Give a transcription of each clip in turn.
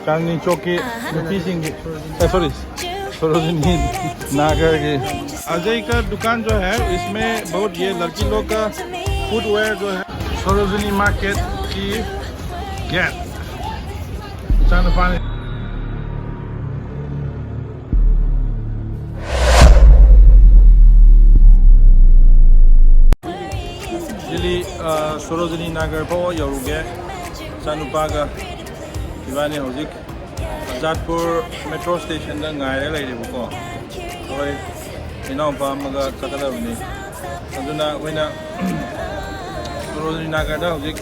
चांदनी चौक की नुपी सिंह सॉरी सरोजनी नागर की अजय का दुकान जो है इसमें बहुत ये लड़की लोग का फुटवेयर जो है सरोजनी मार्केट की गेट पानी दिल्ली सरोजनी नागर को यौरुगे चानुपागा इबानी हौजिक जाटपुर मेट्रो स्टेशन दा ngaire leiribko hoi inaupa amaga chakadabni aduna oina Sorojini Nagar da hojik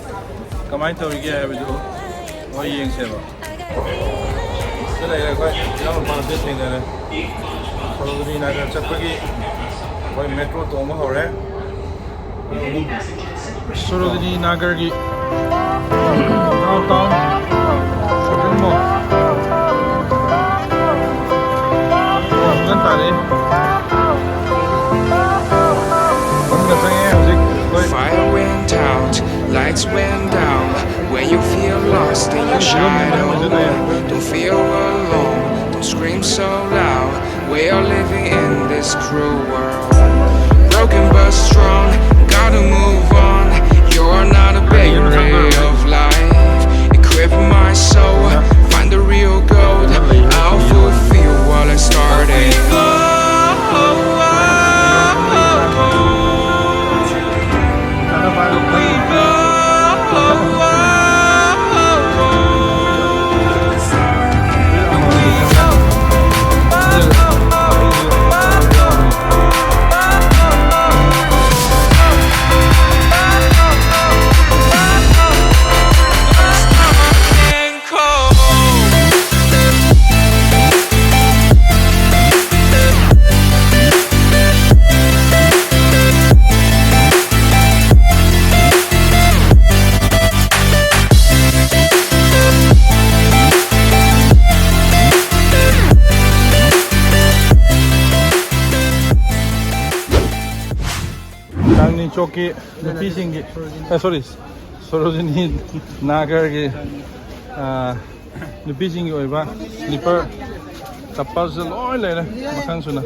kamai tawige haibadu hoi yengseba sala ira koi inaupa de thengare Sorojini Nagar chapagi hoi metro toma hore Sorojini Nagar ki downtown shopping mall Fire went out, lights went down. When you feel lost in your shadow, don't feel alone, don't scream so loud. We are living in this cruel world. Broken but strong, gotta move on. You're not a bakery of life. Equip my soul, find the real gold. I'll fulfill what I started. चौक की नुपी Singh sorry Sarojini नागर की नुपी Singh sleeper चप्पल से लोई लेना मकान सुना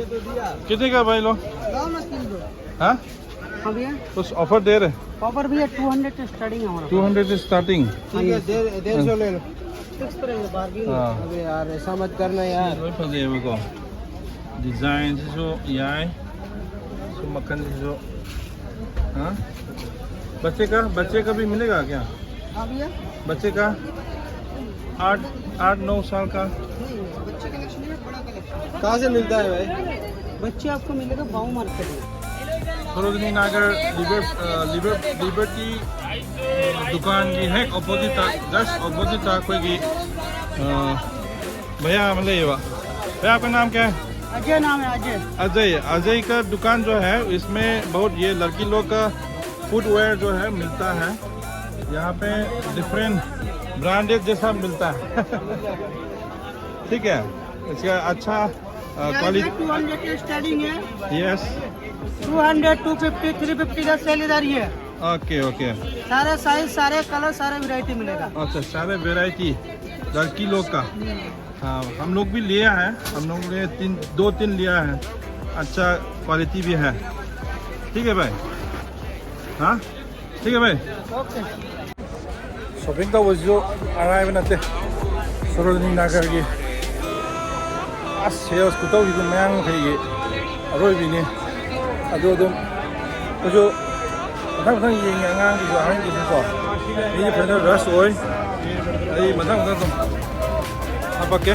कितने का भाई लो हाँ कुछ ऑफर दे रहे ऑफर भी है 200 स्टार्टिंग हमारा 200 स्टार्टिंग ठीक है 150 ले लो फिक्स करेंगे बार्गेनिंग अबे यार ऐसा मत करना यार वही फंसे हैं को डिजाइन से जो यार सो मक्खन से जो हाँ बच्चे का भी मिलेगा क्या हाँ भैया बच्चे का 8-9 साल का बच्चे कलेक्शन है बड़ा कलेक्शन कहाँ से मिलता है भाई बच्चे आपको मिलेगा भाव मार्केट में सरोजनी नागर लिबर्टी दुकान की है ऑपोजिट जस्ट ऑपोजिट कोई की भैया मतलब ये भैया आपका नाम क्या है अजय नाम है अजय का दुकान जो है इसमें बहुत ये लड़की लोग का फुटवेयर जो है मिलता है यहाँ पे डिफरेंट ब्रांडेड जैसा मिलता है ठीक है इसका अच्छा क्वालिटी 200 स्टार्टिंग है यस 200 250 350 का सेल इधर ही है ओके ओके सारे साइज सारे कलर सारे वैरायटी मिलेगा अच्छा सारे वैरायटी लड़की लोग का हाँ हम लोग भी लिया है हम लोग ने 2-3 लिया है अच्छा क्वालिटी भी है ठीक है भाई हाँ ठीक है भाई शॉपिंग का वो जो अराइव नते सरोजनी नागर की सेल्स कुछ भी मैं कहीं अरोबीने अदम जो मथां ये आगाम की जो अहम की ये फैन रश हो मथां आपके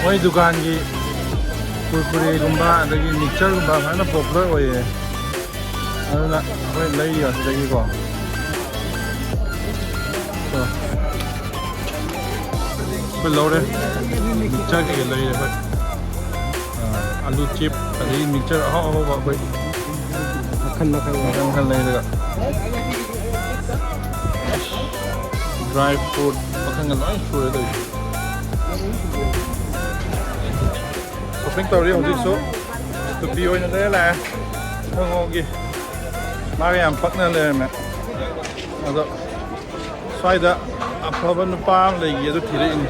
वही दुकान की कुरकुरेगुम्बा अदगी मिक्सचरगुम्बा फाना पॉपुलर होये अदुना होय लैयो सिदगी को तो कोई लौरे मिक्सचर के लैयो होय आलू चिप अदगी मिक्सचर हो कोई मक्खन मक्खन मखन लेगा ड्राई फ्रूट मखन का लोई सूरे तो शॉपिंग तौरी हौजिक सो तुपी ओइना ले ला थंगोगी मागे याम पकना ले मे अदो स्वाइदा अफबा नुपा अम लेगी अदु थिरे इन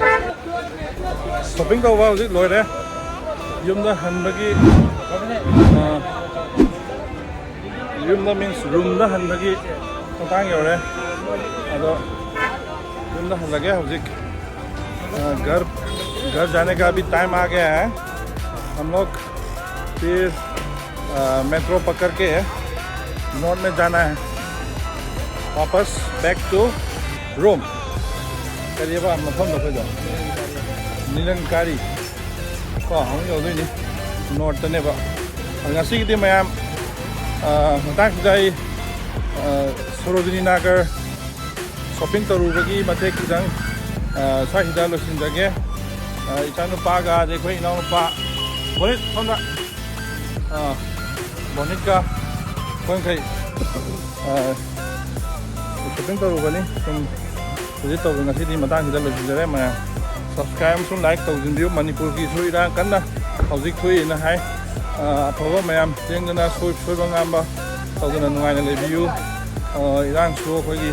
शॉपिंग तौबा हौजिक लोइरे युमदा हनबगी युमदा मीन्स रूमदा हनबगी मतंग यौरे अदो रूमदा हनलगे हौजिक घर जाने का अभी टाइम आ गया है हम लोग फिर मेट्रो पकड़ के नॉर्थ में जाना है वापस बैक टू रोम करिए बा मफम दो जाओ निरंकारी को हम यौदोइनी नॉर्थ ने बा ngasi gidi mayam matang dai Sarojini Nagar shopping tarubagi mathe kidang sahida losinjage itanu paga dekhoi inau pa bonit thonda bonit ka kon kai shopping tarubani sum visit taw ngasi di matang sida losinjare ma subscribe sum like tawjindiu Manipur ki suira kanna hojik thui na hai अफब ma'am चेंगना सोब ngamba तौदना नुंगाइना लेबियु इरान सु अखोगी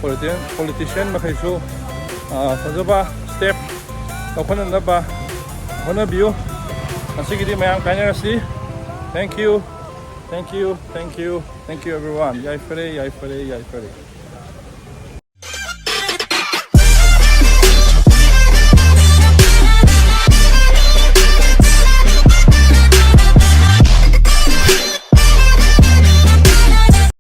politician मखैसु फजबा स्टेप लौखननबा होनबियु असिगिदि मैम काइनरसि थैंक यू एवरीवन याइफरे